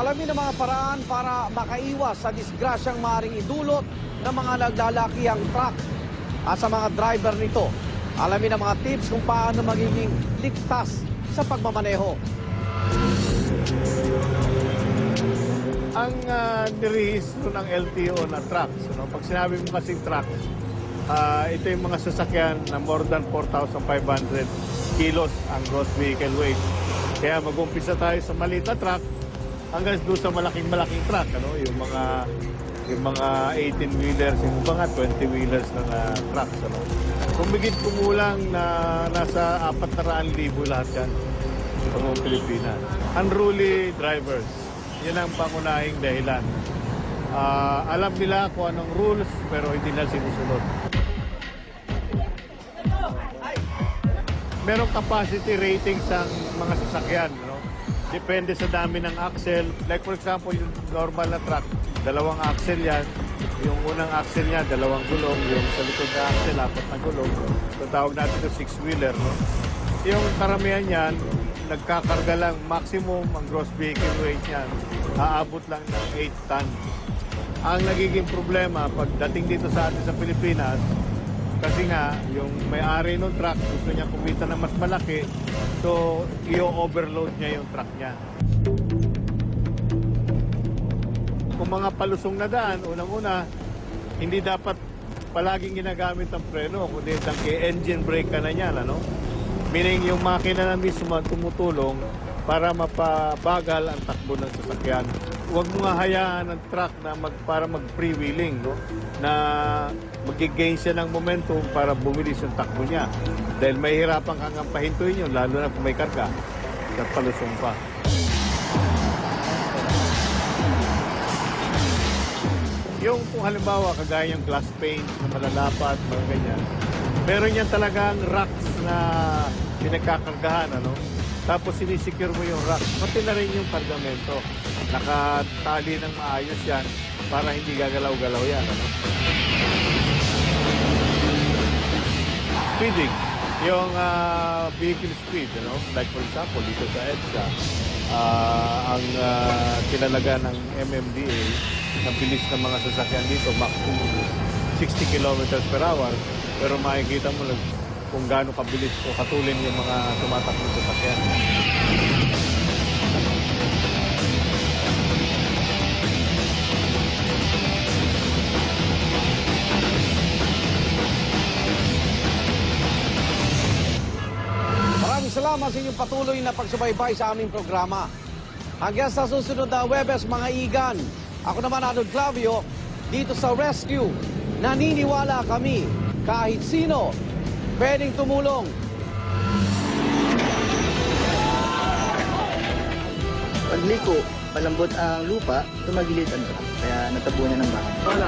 Alamin ang mga paraan para makaiwas sa disgrasyang maaaring idulot ng mga naglalakihang truck. At sa mga driver nito, alamin ang mga tips kung paano magiging ligtas sa pagmamaneho. Ang nirehistro ng LTO na trucks, pag sinabi mo kasing truck, ito yung mga sasakyan na more than 4,500 kilos ang gross vehicle weight. Kaya mag-umpisa tayo sa maliit na truck hanggang doon sa malaking truck, yung mga 18-wheelers, yung mga 20-wheelers na trucks. Kumigit kumulang na nasa 400,000 lahat yan sa buong Pilipinas. Unruly drivers, yan ang pangunahing dahilan. Alam nila kung anong rules pero hindi na sinusunod. Merong capacity rating sa mga sasakyan. Depende sa dami ng axle. Like for example, yung normal na truck, 2 axle yan. Yung unang axle niya, 2 gulong. Yung sa likod na axle, 4 na gulong. So tawag natin ito 6-wheeler. Yung karamihan yan, nagkakarga lang maximum ang gross vehicle weight niyan. Aabot lang ng 8 ton. Ang nagiging problema pagdating dito sa atin sa Pilipinas, kasi nga, yung may-ari ng truck, gusto niya kumita na mas malaki, so i-overload niya yung truck niya. Kung mga palusong na daan, unang-una, hindi dapat palaging ginagamit ang preno, kundi engine brake ka na niyan, Meaning yung makina na mismo tumutulong para mapabagal ang takbo ng sasakyan. Huwag mo nga hayaan ang truck na para mag-freewheeling, na mag-gain siya ng momentum para bumilis yung takbo niya. Dahil mahihirapan kang pahintuin yun, lalo na kung may karga at palusong pa. Yung kung halimbawa, kagaya yung glass panes na malalapat, mga ganyan, meron yan talagang racks na pinagkakargahan, Tapos sinisecure mo yung rack. Pati na rin yung kargamento. Nakatali ng maayos yan para hindi gagalaw-galaw yan. Speeding. Yung vehicle speed, like for example, dito sa EDSA, ang kinalaga ng MMDA, ng bilis ng mga sasakyan dito, maximum 60 kilometers per hour. Pero makikita mo kung gaano kabilis o katulin yung mga tumatakbo sa sasakyan. Maraming salamat sa inyong patuloy na pagsubaybay sa aming programa. Hanggang sa susunod na Huwebes, mga igan. Ako naman, Arnold Clavio, dito sa Rescue. Naniniwala kami, kahit sino, pwedeng tumulong. Pagliko, malambot ang lupa, tumagilid ang truck, kaya natabunan ng bahay. Wala!